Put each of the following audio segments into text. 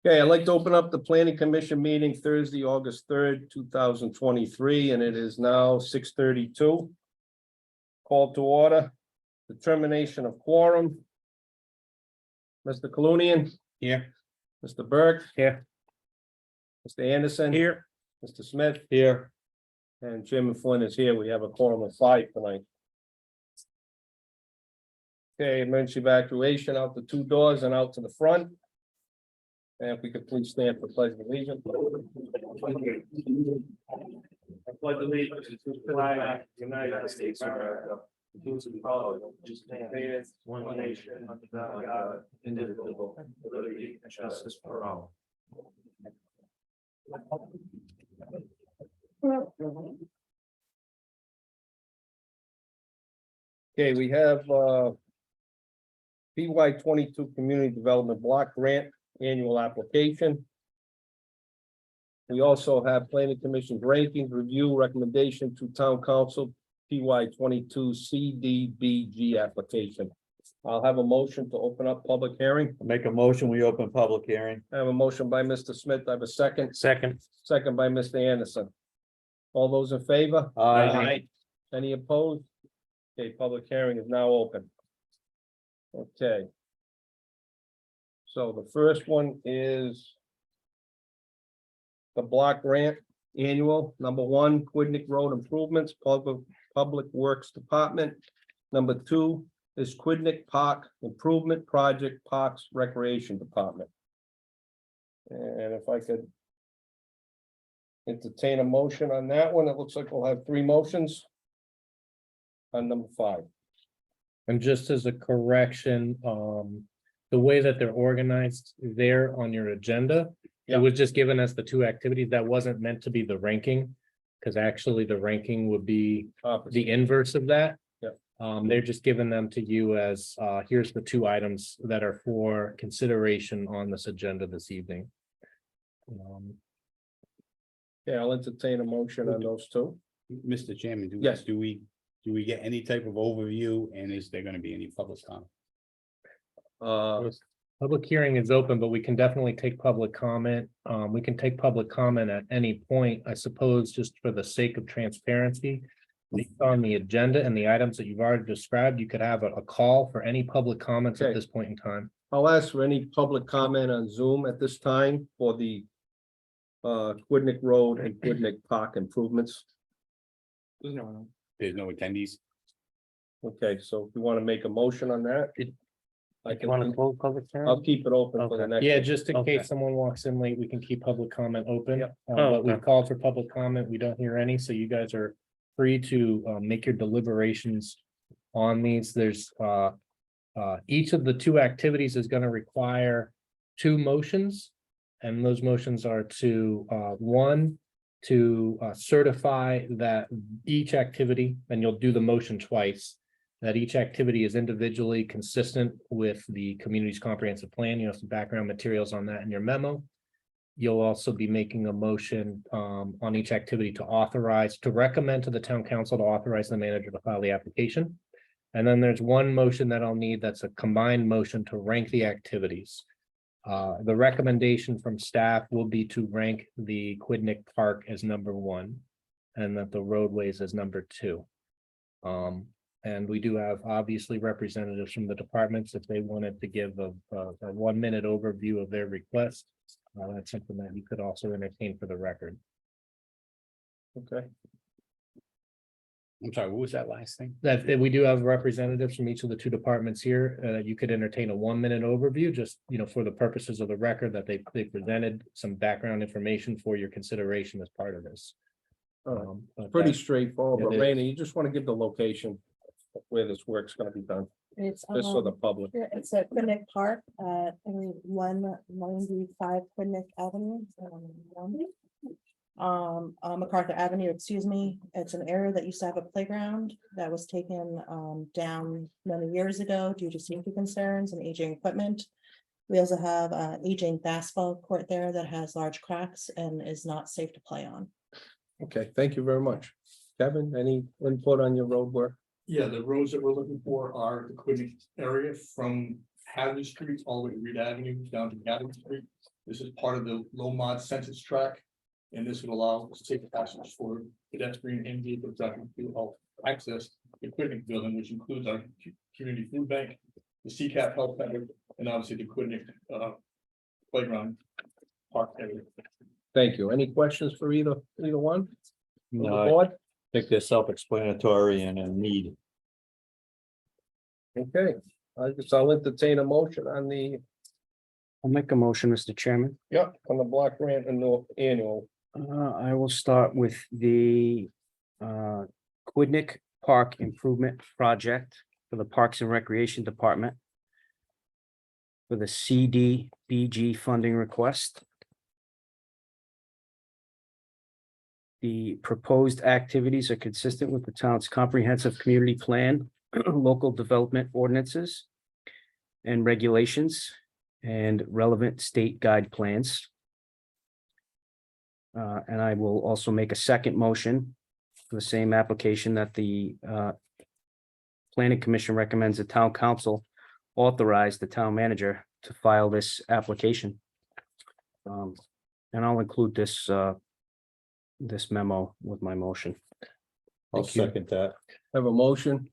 Okay, I'd like to open up the planning commission meeting Thursday, August 3rd, 2023, and it is now 6:32. Call to order, determination of quorum. Mr. Colunian. Here. Mr. Burke. Here. Mr. Anderson. Here. Mr. Smith. Here. And Chairman Flynn is here. We have a quorum of 5 tonight. Okay, emergency evacuation out the 2 doors and out to the front. And if we could please stand for pledge of allegiance. I pledge allegiance to the flag of the United States of America, to the republic which stands one nation under God, indivisible, with liberty and justice for all. Okay, we have PY 22 Community Development Block Grant Annual Application. We also have Planning Commission's rankings review recommendation to Town Council PY 22 CDBG application. I'll have a motion to open up public hearing. Make a motion, we open public hearing. I have a motion by Mr. Smith. I have a second. Second. Second by Mr. Anderson. All those in favor? Aye. Any opposed? Okay, public hearing is now open. Okay. So the first one is the block grant annual, number 1, Quidnick Road Improvements, Public Works Department. Number 2 is Quidnick Park Improvement Project, Parks Recreation Department. And if I could entertain a motion on that one, it looks like we'll have 3 motions on number 5. And just as a correction, the way that they're organized there on your agenda, Yeah. it was just given as the 2 activities. That wasn't meant to be the ranking. Because actually the ranking would be the inverse of that. Yeah. They're just giving them to you as, here's the 2 items that are for consideration on this agenda this evening. Yeah, I'll entertain a motion on those 2. Mr. Chairman, Yes. do we get any type of overview, and is there gonna be any public comment? Public hearing is open, but we can definitely take public comment. We can take public comment at any point, I suppose, just for the sake of transparency. On the agenda and the items that you've already described, you could have a call for any public comments at Okay. this point in time. I'll ask for any public comment on Zoom at this time for the Quidnick Road and Quidnick Park improvements. There's no attendees. Okay, so if you want to make a motion on that. I can, close public hearing? I'll keep it open for the Okay. next. Yeah, one. just in Okay. case someone walks in late, we can keep public comment open. Yep. But we've called for public comment. We don't hear any, so you guys are free to make your deliberations on these. There's each of the 2 activities is going to require 2 motions. And those motions are to 1, to certify that each activity, and you'll do the motion twice, that each activity is individually consistent with the community's comprehensive plan. You have some background materials on that in your memo. You'll also be making a motion on each activity to recommend to the town council to authorize the manager to file the application. And then there's 1 motion that I'll need that's a combined motion to rank the activities. The recommendation from staff will be to rank the Quidnick Park as number 1 and that the roadways as number 2. And we do have obviously representatives from the departments if they wanted to give a 1-minute overview of their request. That's something that you could also entertain for the record. Okay, I'm sorry, what was that last thing? That we do have representatives from each of the 2 departments here. You could entertain a 1-minute overview, just, for the purposes of the record that they presented some background information for your consideration as part of this. But pretty that- straightforward, but It is. Rainey, you just want to give the location of where this work's going to be done, It's just for the public. it's at Quidnick Park at 195 Quidnick Avenue. MacArthur Avenue, excuse me. It's an area that used to have a playground that was taken down many years ago due to safety concerns and aging equipment. We also have aging basketball court there that has large cracks and is not safe to play on. Okay, thank you very much. Kevin, any input on your road work? Yeah, the roads that we're looking for are the Quidnick area from Hadley Street all the way to Reed Avenue down to Hadley Street. This is part of the low mod census tract. And this would allow safe passage for pedestrian and vehicle traffic to access the Quidnick building, which includes our community food bank, the CCAP health center, and obviously the Quidnick playground park area. Thank you. Any questions for either one? From the No, I board? think they're self-explanatory and a need. Okay, I guess I'll entertain a motion on the, I'll make a motion, Mr. Chairman. on the block grant annual. I will start with the Quidnick Park Improvement Project for the Parks and Recreation Department for the CDBG funding request. The proposed activities are consistent with the town's comprehensive community plan, local development ordinances and regulations, and relevant state guide plans. And I will also make a second motion for the same application that the Planning Commission recommends the town council authorize the town manager to file this application. And I'll include this this memo with my motion. I'll Thank you. second that. Have a motion.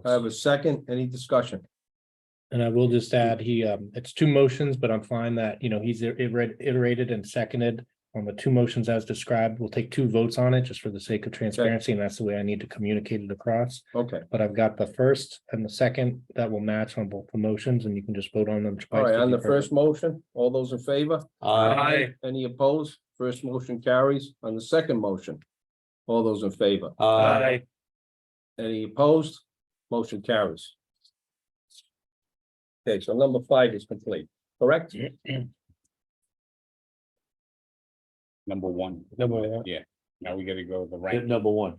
I have a second. Any discussion? And I will just add, it's two motions, but I'm fine that, he's iterated and seconded on the two motions as described. We'll take two votes on it just for the sake of transparency, and that's the way I need to communicate it across. Okay, But I've got the first and the second that will match on both the motions, and you can just vote on them. all twice right, if on you the prefer. first motion, all those in favor? Any opposed? First motion carries. On the second motion, all those in favor? Aye. Any opposed? Motion carries. Okay, so number 5 is complete, correct? Number one. Yeah, now we gotta go the Hit rank. number one.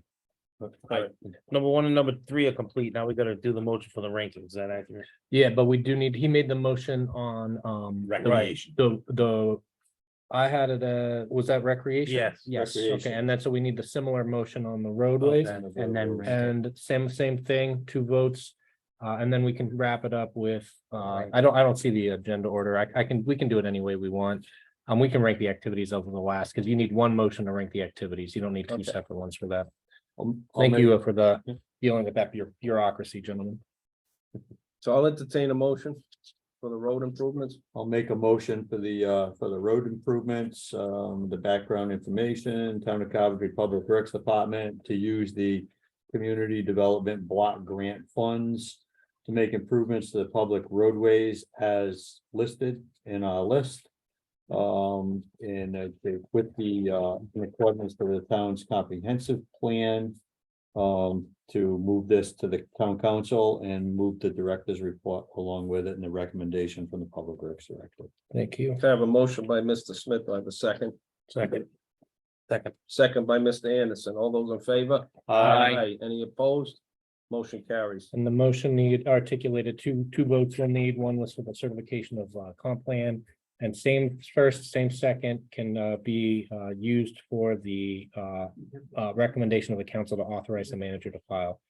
Number 1 and number 3 are complete. Now we gotta do the motion for the rankings. Is that accurate? Yeah, but we do need, he made the motion on, Recreation. I had it, was that recreation? Yes. Yes, Recreation. okay, and then so we need the similar motion on the roadways. And then And same thing, two votes. And then we can wrap it up with, I don't see the agenda order. We can do it any way we want. We can rank the activities over the last, because you need one motion to rank the activities. You don't need two Okay. separate ones for that. I'll Thank make- you for the dealing with that bureaucracy, gentlemen. So I'll entertain a motion for the road improvements. I'll make a motion for the road improvements, the background information, Town of Coventry Public Works Department to use the Community Development Block Grant Funds to make improvements to the public roadways as listed in our list. With in accordance to the town's comprehensive plan. To move this to the town council and move the director's report along with it and the recommendation from the public works director. Thank you. I have a motion by Mr. Smith. I have a second. Second. Second by Mr. Anderson. All those in favor? Any opposed? Motion carries. And the motion need articulated two votes will need. One was for the certification of comp plan. And same first, same second can be used for the recommendation of the council to authorize the manager to file.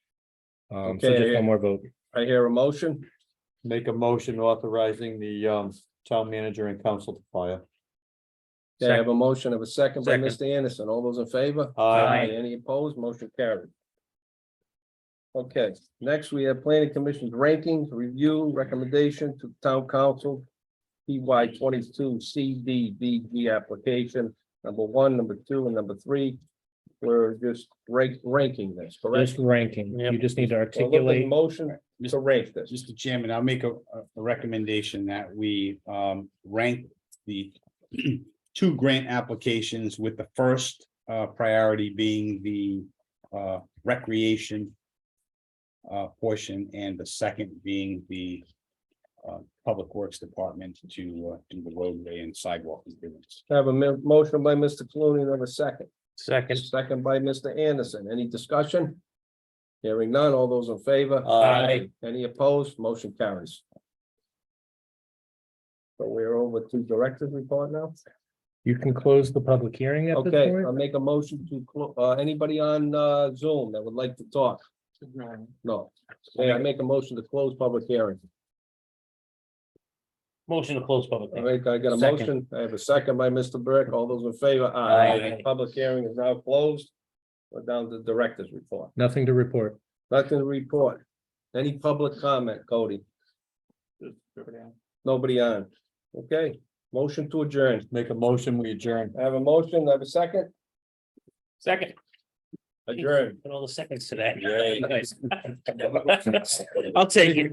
So Okay. just one more vote. I hear a motion. Make a motion authorizing the town manager and council to file. Okay, I have a motion of a second by Second. Mr. Anderson. All those in favor? Aye. Any opposed? Motion carried. Okay, next we have planning commission's rankings, review, recommendation to town council. PY 22 CDBG application, number 1, number 2, and number 3. We're just ranking this, correct? Just ranking. Yep. You just need to So look at the articulate. motion to rank this. Mr. Chairman, I'll make a recommendation that we rank the two grant applications with the first priority being the recreation portion and the second being the Public Works Department to do the roadway and sidewalk improvements. I have a motion by Mr. Clooney, and a second. Second. Second by Mr. Anderson. Any discussion? Hearing none. All those in favor? Aye. Any opposed? Motion carries. So we're over to director's report now. You can close the public hearing at this Okay, point. I'll make a motion to anybody on Zoom that would like to talk? No. Okay, I make a motion to close public hearing. Motion to close public. All hearing. right, I got a Second. motion. I have a second by Mr. Burke. All those in favor? Aye. Public hearing is now closed. We're down to director's report. Nothing to report. Nothing to report. Any public comment, Cody? Nobody on. Okay, motion to adjourn. Make a motion, we adjourn. I have a motion. I have a second. Second. Adjourn. Put all the seconds today. Nice. I'll take it.